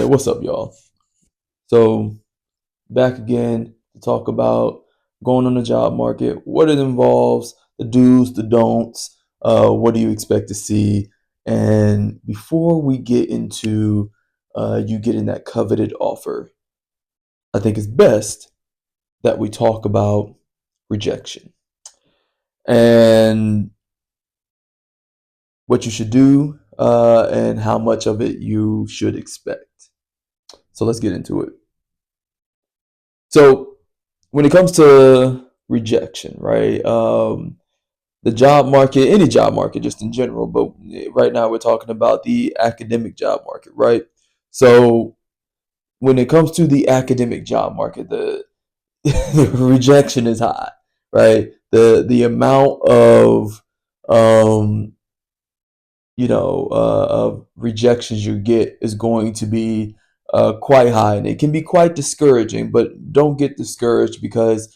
right, what's up, y'all? So, back again to talk about going on the job market, what it involves, the do's, the don'ts, what do you expect to see. And before we get into you getting that coveted offer, I think it's best that we talk about rejection and what you should do and how much of it you should expect. So, let's get into it. So, when it comes to rejection, right? The job market, any job market, just in general, but right now we're talking about the academic job market, right? So, when it comes to the academic job market, the, the rejection is high, right? The amount of um, of rejections you get is going to be quite high, and it can be quite discouraging. But don't get discouraged because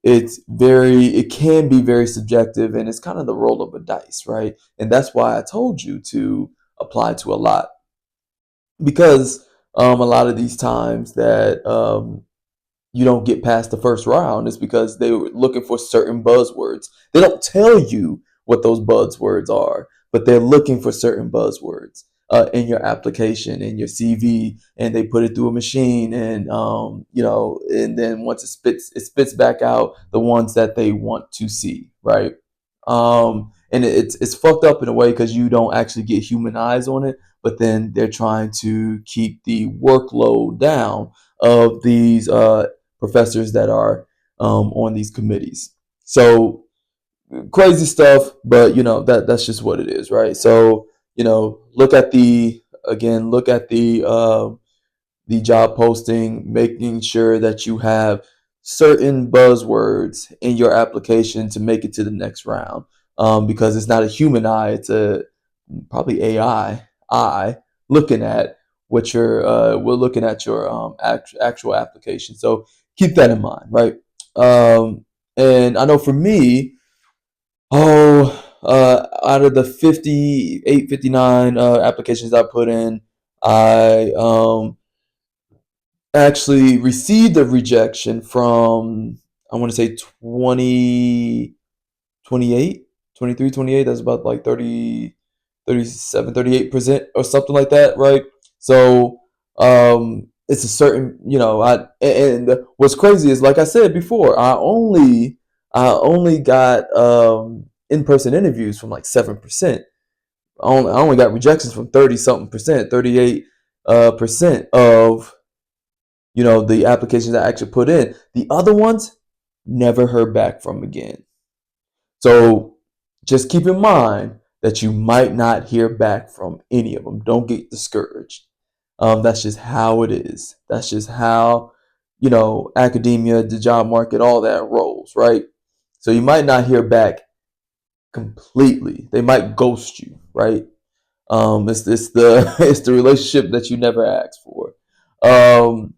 it can be very subjective, and it's kind of the roll of a dice, right? And that's why I told you to apply to a lot, because a lot of these times that you don't get past the first round is because they were looking for certain buzzwords. They don't tell you what those buzzwords are, but they're looking for certain buzzwords in your application, in your CV, and they put it through a machine, and and then once it spits back out the ones that they want to see, right? And it's fucked up in a way because you don't actually get human eyes on it, but then they're trying to keep the workload down of these professors that are on these committees. So crazy stuff, but that's just what it is, right? So look at the job posting, making sure that you have certain buzzwords in your application to make it to the next round. Because it's not a human eye; it's a probably AI eye looking at what you're we're looking at your actual application. So keep that in mind, right? And I know for me, out of the 58, 59 applications I put in, I actually received a rejection from, I want to say 20, 28, 23, 28. That's about like 30, 37, 38% or something like that, right? So it's a certain, I and what's crazy is, like I said before, I only got in-person interviews from like 7%. I only got rejections from 30 something percent, 38 percent of the applications I actually put in. The other ones never heard back from again. So just keep in mind that you might not hear back from any of them. Don't get discouraged. That's just how it is. That's just how academia, the job market, all that rolls, right? So you might not hear back completely. They might ghost you, right? It's the it's the relationship that you never asked for. Um,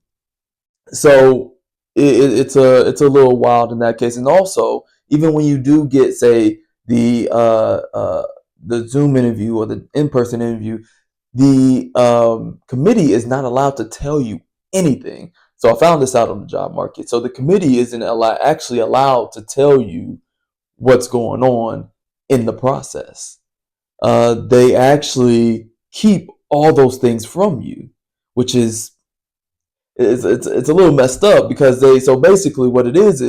so it's a little wild in that case. And also, even when you do get, say, the the Zoom interview or the in-person interview, the committee is not allowed to tell you anything. So I found this out on the job market. So the committee isn't actually allowed to tell you what's going on in the process. They actually keep all those things from you, which is it's a little messed up, because they so basically what it is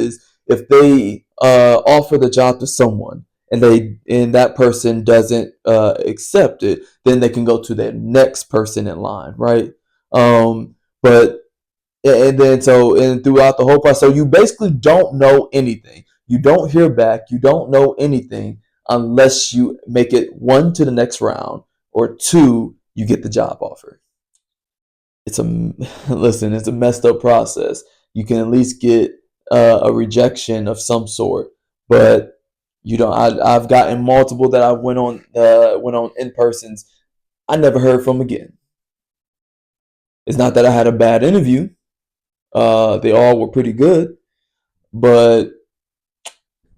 if they offer the job to someone, and that person doesn't accept it, then they can go to their next person in line, right? But and then so and throughout the whole process, so you basically don't know anything. You don't hear back. You don't know anything unless you make it one to the next round, or two, you get the job offer. It's a listen, it's a messed up process. You can at least get a rejection of some sort, but I've gotten multiple that I went on in persons. I never heard from again. It's not that I had a bad interview. They all were pretty good, but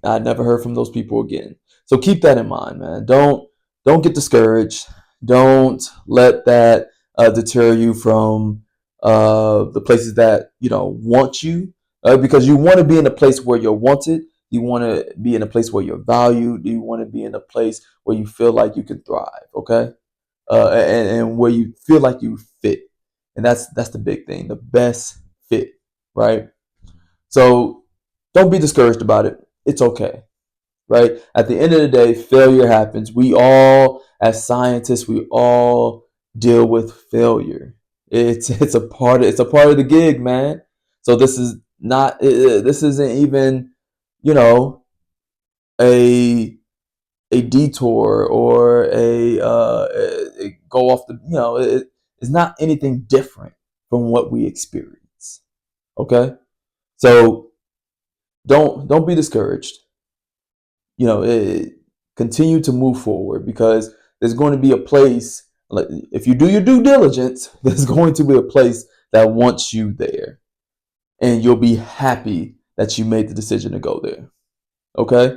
I never heard from those people again. So keep that in mind, man. Don't get discouraged. Don't let that deter you from the places that want you, because you want to be in a place where you're wanted. You want to be in a place where you're valued. You want to be in a place where you feel like you can thrive. Okay, and where you feel like you fit, and that's the big thing, the best fit, right? So don't be discouraged about it. It's okay, right? At the end of the day, failure happens. We all, as scientists, we all deal with failure. It's a part of the gig, man. So this is not this isn't even you know a a detour or a go off the it's not anything different from what we experience. Okay, so don't be discouraged. you know, it, Continue to move forward, because there's going to be a place, like, if you do your due diligence, there's going to be a place that wants you there, and you'll be happy that you made the decision to go there. Okay?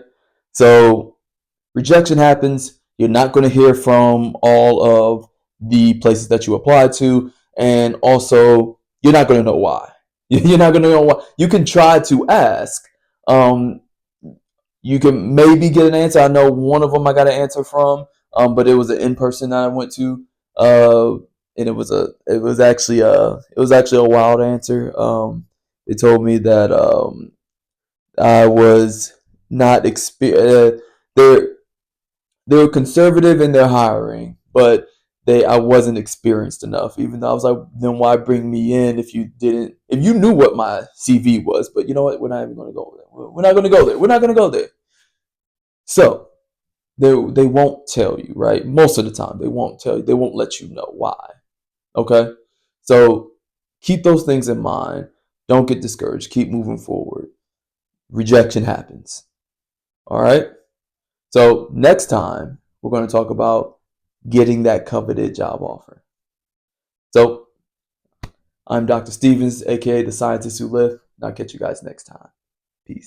So rejection happens. You're not going to hear from all of the places that you applied to, and also you're not going to know why. You're not going to know why. You can try to ask. Um, you can maybe get an answer. I know one of them I got an answer from, but it was an in person that I went to, and it was actually a wild answer. They told me that I was not they're they were conservative in their hiring, but I wasn't experienced enough. Even though I was like, then why bring me in if you knew what my CV was? But you know what? We're not even going to go there. We're not going to go there. We're not going to go there. So they won't tell you, right? Most of the time, they won't tell you. They won't let you know why. Okay, so keep those things in mind. Don't get discouraged. Keep moving forward. Rejection happens. All right. So next time we're going to talk about getting that coveted job offer. So I'm Dr. Stevens, aka the scientist who lift, and I'll catch you guys next time. Peace.